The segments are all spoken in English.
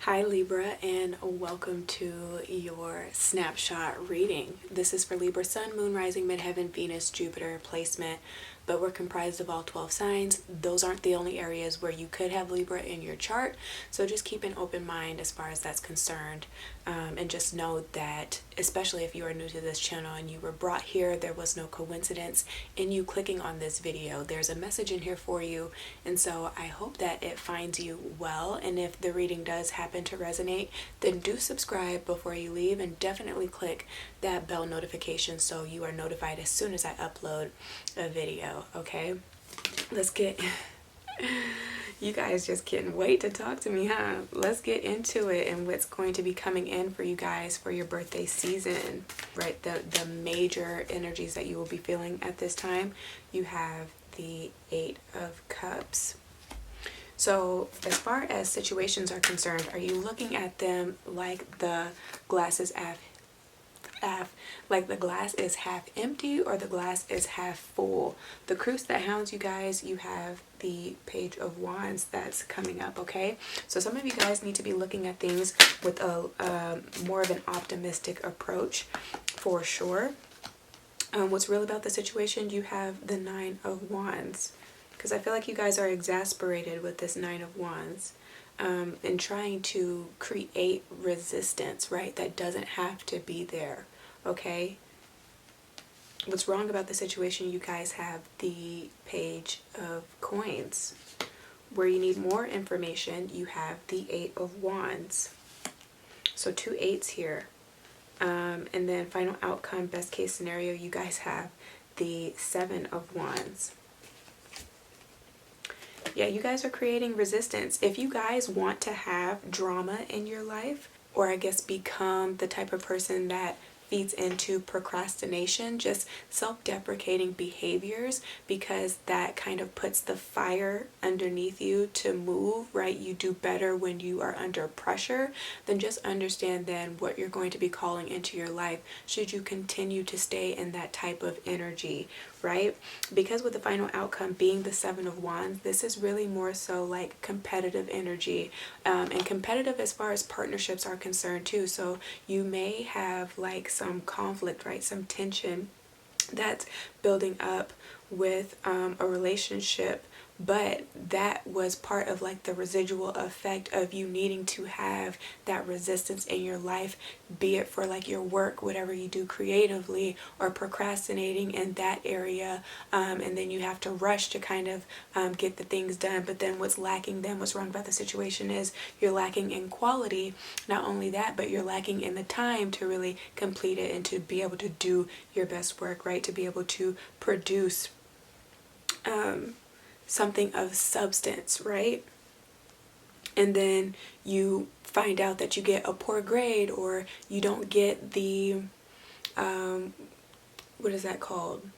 Hi Libra, and welcome to your snapshot reading. This is for Libra Sun, Moon, Rising, Midheaven, Venus, Jupiter placement, but we're comprised of all 12 signs. Those aren't the only areas where you could have Libra in your chart, so just keep an open mind as far as that's concerned, and just know that, especially if you are new to this channel and you were brought here, there was no coincidence in you clicking on this video. There's a message in here for you, and so I hope that it finds you well, and if the reading does happen to resonate, then do subscribe before you leave, and definitely click that bell notification so you are notified as soon as I upload a video. Okay, let's get you guys just can't wait to talk to me, huh? Let's get into it and what's going to be coming in for you guys for your birthday season, right? The major energies that you will be feeling at this time. You have the 8 of Cups. So as far as situations are concerned, are you looking at them like the glass is half like the glass is half empty, or the glass is half full? The cruise that hounds you guys, you have the Page of Wands that's coming up. Okay, so some of you guys need to be looking at things with a more of an optimistic approach for sure. What's real about the situation, you have the 9 of Wands, because I feel like you guys are exasperated with this 9 of Wands, and trying to create resistance, right? That doesn't have to be there. Okay, what's wrong about the situation, you guys have the Page of Coins. Where you need more information, you have the 8 of Wands. So 2 8s here. And then final outcome, best case scenario, you guys have the 7 of Wands. Yeah, you guys are creating resistance. If you guys want to have drama in your life, or I guess become the type of person that feeds into procrastination, just self-deprecating behaviors, because that kind of puts the fire underneath you to move, right? You do better when you are under pressure. Then just understand then what you're going to be calling into your life should you continue to stay in that type of energy, right? Because with the final outcome being the 7 of Wands, this is really more so like competitive energy, and competitive as far as partnerships are concerned too. So you may have like some conflict, right? Some tension that's building up with a relationship, but that was part of like the residual effect of you needing to have that resistance in your life, be it for like your work, whatever you do creatively, or procrastinating in that area, and then you have to rush to kind of get the things done. But then what's lacking, then what's wrong about the situation is you're lacking in quality. Not only that, but you're lacking in the time to really complete it and to be able to do your best work, right? To be able to produce something of substance, right? And then you find out that you get a poor grade, or you don't get the what is that called?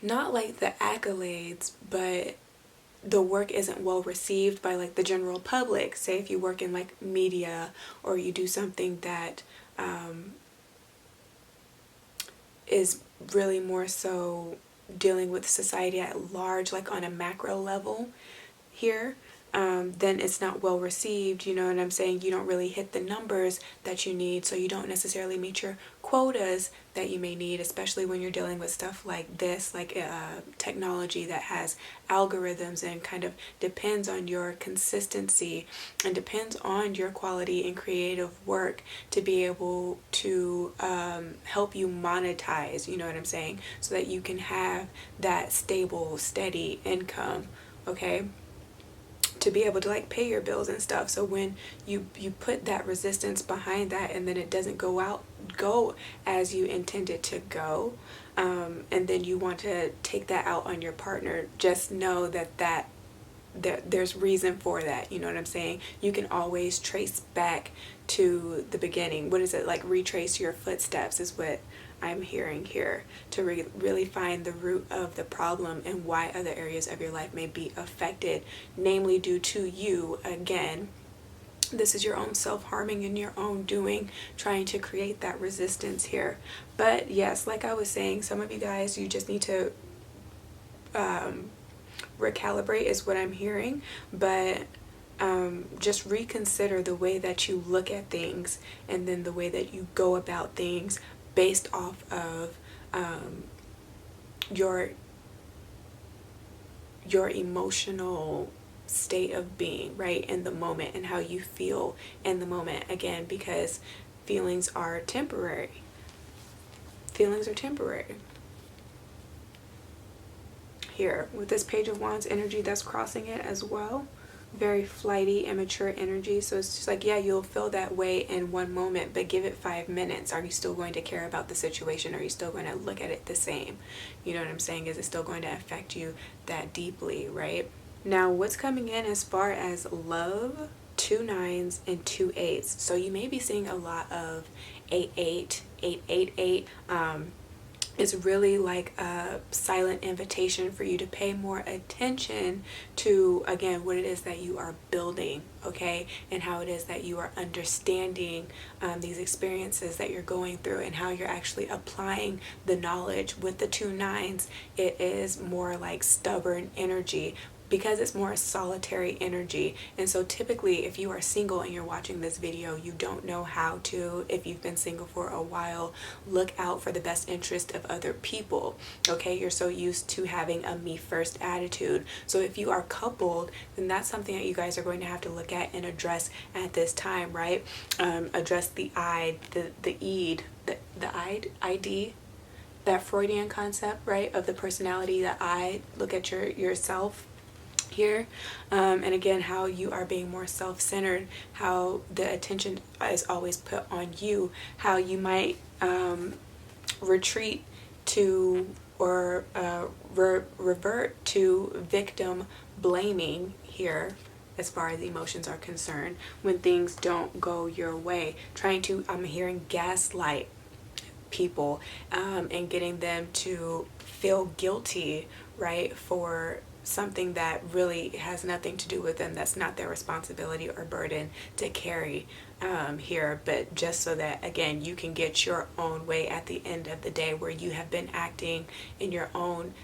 Not like the accolades, but the work isn't well received by like the general public. Say if you work in like media, or you do something that is really more so dealing with society at large, like on a macro level here, then it's not well received. You know what I'm saying? You don't really hit the numbers that you need, so you don't necessarily meet your quotas that you may need, especially when you're dealing with stuff like this, like technology that has algorithms and kind of depends on your consistency and depends on your quality and creative work to be able to help you monetize, you know what I'm saying, so that you can have that stable, steady income, okay, to be able to like pay your bills and stuff. So when you put that resistance behind that, and then it doesn't go as you intended to go, and then you want to take that out on your partner, just know that there's reason for that. You know what I'm saying? You can always trace back to the beginning. What is it, like retrace your footsteps is what I'm hearing here, to really find the root of the problem and why other areas of your life may be affected, namely due to you. Again, this is your own self-harming and your own doing, trying to create that resistance here. But yes, like I was saying, some of you guys, you just need to recalibrate is what I'm hearing. But just reconsider the way that you look at things, and then the way that you go about things based off of your emotional state of being, right, in the moment, and how you feel in the moment. Again, because feelings are temporary. Feelings are temporary. Here, with this Page of Wands energy that's crossing it as well, very flighty, immature energy. So it's just like, yeah, you'll feel that way in one moment, but give it 5 minutes. Are you still going to care about the situation? Are you still going to look at it the same? You know what I'm saying? Is it still going to affect you that deeply, right? Now, what's coming in as far as love? 2 9s and 2 8s. So you may be seeing a lot of 8 8 8 8 8. It's really like a silent invitation for you to pay more attention to, again, what it is that you are building, okay? And how it is that you are understanding these experiences that you're going through, and how you're actually applying the knowledge. With the 2 9s, it is more like stubborn energy, because it's more solitary energy. And so typically, if you are single and you're watching this video, you don't know how to, if you've been single for a while, look out for the best interest of other people, okay? You're so used to having a me first attitude. So if you are coupled, then that's something that you guys are going to have to look at and address at this time, right? Address the I, the id, the ID, that Freudian concept, right, of the personality, the I. Look at yourself here, and again, how you are being more self-centered, how the attention is always put on you, how you might retreat to, or revert to victim blaming here, as far as emotions are concerned, when things don't go your way, trying to, I'm hearing, gaslight people, and getting them to feel guilty, right, for something that really has nothing to do with them, that's not their responsibility or burden to carry here, but just so that, again, you can get your own way at the end of the day, where you have been acting in your own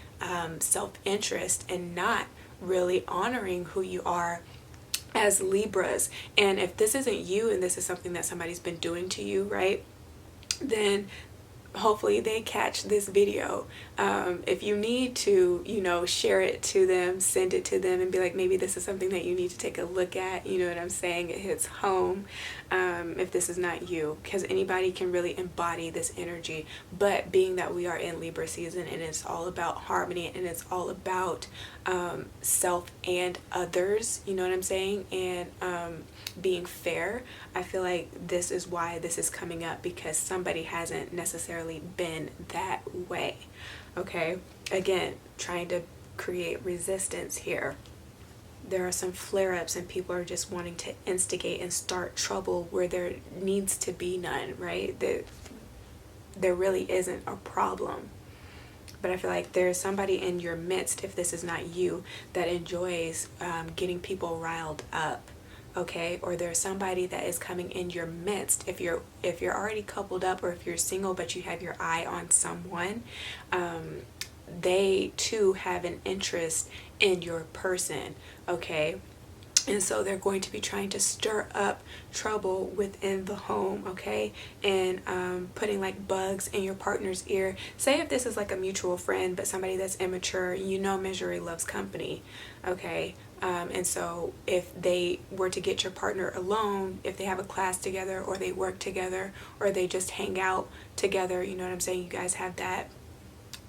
self-interest and not really honoring who you are as Libras. And if this isn't you, and this is something that somebody's been doing to you, right, then hopefully they catch this video. If you need to, you know, share it to them, send it to them, and be like, maybe this is something that you need to take a look at. You know what I'm saying? It hits home if this is not you, because anybody can really embody this energy. But being that we are in Libra season, and it's all about harmony, and it's all about self and others, you know what I'm saying, and being fair, I feel like this is why this is coming up, because somebody hasn't necessarily been that way, okay? Again, trying to create resistance here. There are some flare-ups, and people are just wanting to instigate and start trouble where there needs to be none, right? There really isn't a problem. But I feel like there's somebody in your midst, if this is not you, that enjoys getting people riled up, okay? Or there's somebody that is coming in your midst, if you're already coupled up, or if you're single but you have your eye on someone, they too have an interest in your person, okay? And so they're going to be trying to stir up trouble within the home, okay? And putting like bugs in your partner's ear. Say if this is like a mutual friend, but somebody that's immature, you know misery loves company, okay? And so if they were to get your partner alone, if they have a class together, or they work together, or they just hang out together, you know what I'm saying? You guys have that,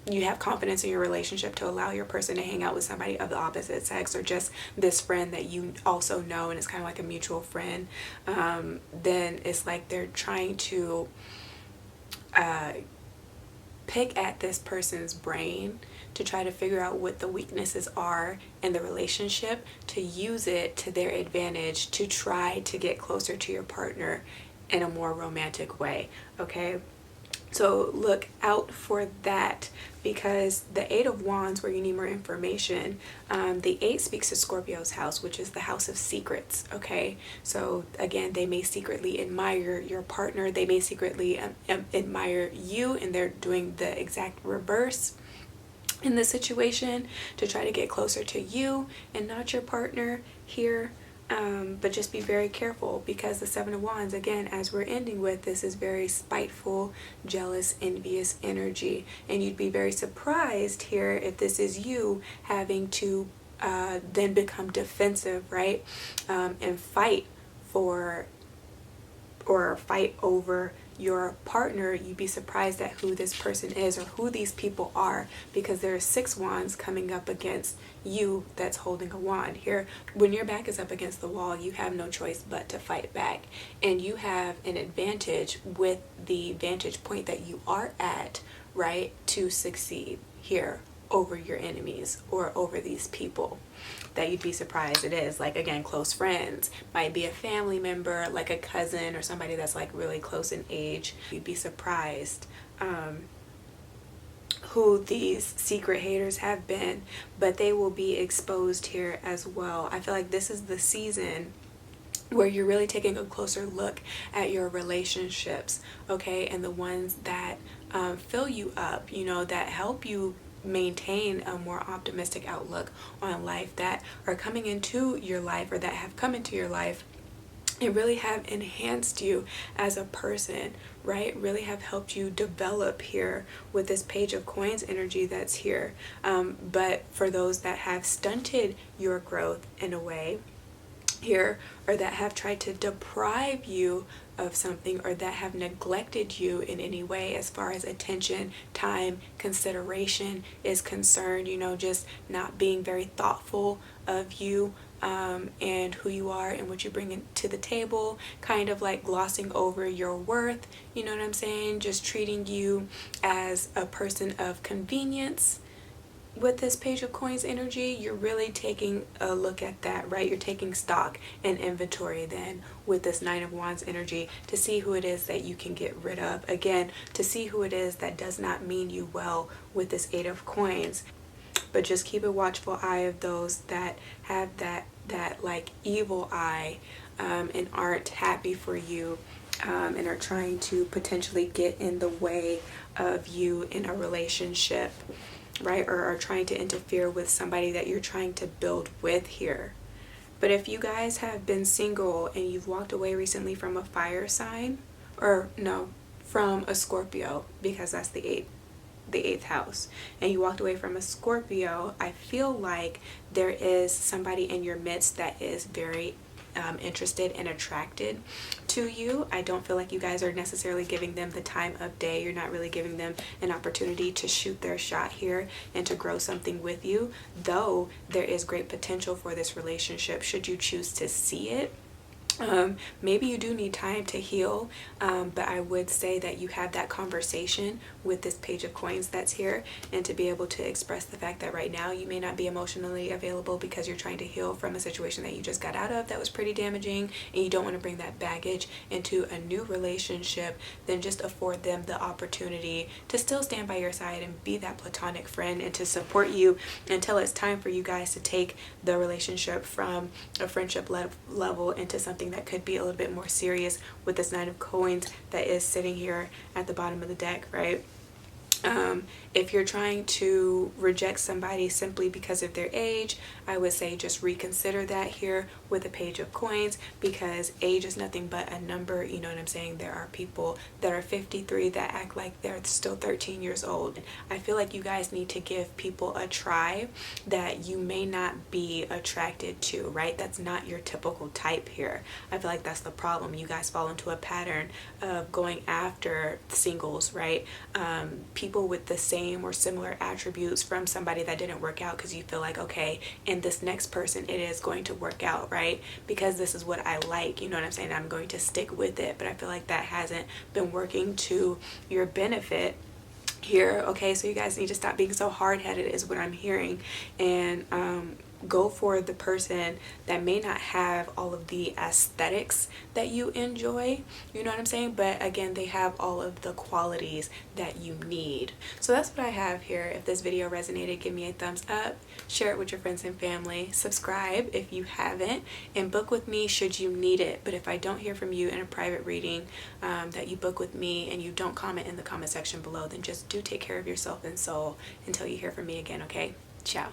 you have confidence in your relationship to allow your person to hang out with somebody of the opposite sex, or just this friend that you also know, and it's kind of like a mutual friend, then it's like they're trying to pick at this person's brain to try to figure out what the weaknesses are in the relationship, to use it to their advantage, to try to get closer to your partner in a more romantic way, okay? So look out for that, because the 8 of Wands, where you need more information, the 8 speaks to Scorpio's house, which is the house of secrets, okay? So again, they may secretly admire your partner, they may secretly admire you, and they're doing the exact reverse in this situation to try to get closer to you and not your partner here. But just be very careful, because the Seven of Wands, again, as we're ending with, this is very spiteful, jealous, envious energy. And you'd be very surprised here if this is you having to then become defensive, right? And fight for, or fight over your partner. You'd be surprised at who this person is or who these people are, because there are 6 wands coming up against you that's holding a wand here. When your back is up against the wall, you have no choice but to fight back, and you have an advantage with the vantage point that you are at, right, to succeed here over your enemies or over these people that you'd be surprised it is. Like, again, close friends, might be a family member, like a cousin or somebody that's like really close in age. You'd be surprised who these secret haters have been, but they will be exposed here as well. I feel like this is the season where you're really taking a closer look at your relationships, okay, and the ones that fill you up, you know, that help you maintain a more optimistic outlook on life, that are coming into your life or that have come into your life and really have enhanced you as a person, right? Really have helped you develop here with this Page of Coins energy that's here. But for those that have stunted your growth in a way here, or that have tried to deprive you of something, or that have neglected you in any way as far as attention, time, consideration is concerned, you know, just not being very thoughtful of you and who you are and what you bring to the table, kind of like glossing over your worth, you know what I'm saying, just treating you as a person of convenience. With this Page of Coins energy, you're really taking a look at that, right? You're taking stock and inventory then with this Nine of Wands energy to see who it is that you can get rid of. Again, to see who it is that does not mean you well with this Eight of Coins. But just keep a watchful eye of those that have that like evil eye and aren't happy for you and are trying to potentially get in the way of you in a relationship, right? Or are trying to interfere with somebody that you're trying to build with here. But if you guys have been single and you've walked away recently from a fire sign, or no, from a Scorpio, because that's the eighth house, and you walked away from a Scorpio, I feel like there is somebody in your midst that is very interested and attracted to you. I don't feel like you guys are necessarily giving them the time of day. You're not really giving them an opportunity to shoot their shot here and to grow something with you, though there is great potential for this relationship should you choose to see it. Maybe you do need time to heal, but I would say that you have that conversation with this Page of Coins that's here, and to be able to express the fact that right now you may not be emotionally available because you're trying to heal from a situation that you just got out of that was pretty damaging, and you don't want to bring that baggage into a new relationship. Then just afford them the opportunity to still stand by your side and be that platonic friend and to support you until it's time for you guys to take the relationship from a friendship level into something that could be a little bit more serious with this Nine of Coins that is sitting here at the bottom of the deck, right? If you're trying to reject somebody simply because of their age, I would say just reconsider that here with the Page of Coins, because age is nothing but a number, you know what I'm saying? There are people that are 53 that act like they're still 13 years old. I feel like you guys need to give people a try that you may not be attracted to, right? That's not your typical type here. I feel like that's the problem. You guys fall into a pattern of going after singles, right? People with the same or similar attributes from somebody that didn't work out, because you feel like, okay, in this next person it is going to work out, right? Because this is what I like, you know what I'm saying? I'm going to stick with it. But I feel like that hasn't been working to your benefit here, okay? So you guys need to stop being so hard-headed is what I'm hearing, and go for the person that may not have all of the aesthetics that you enjoy, you know what I'm saying, but again, they have all of the qualities that you need. So that's what I have here. If this video resonated, give me a thumbs up, share it with your friends and family, subscribe if you haven't, and book with me should you need it. But if I don't hear from you in a private reading, that you book with me and you don't comment in the comment section below, then just do take care of yourself and soul until you hear from me again, okay? Ciao.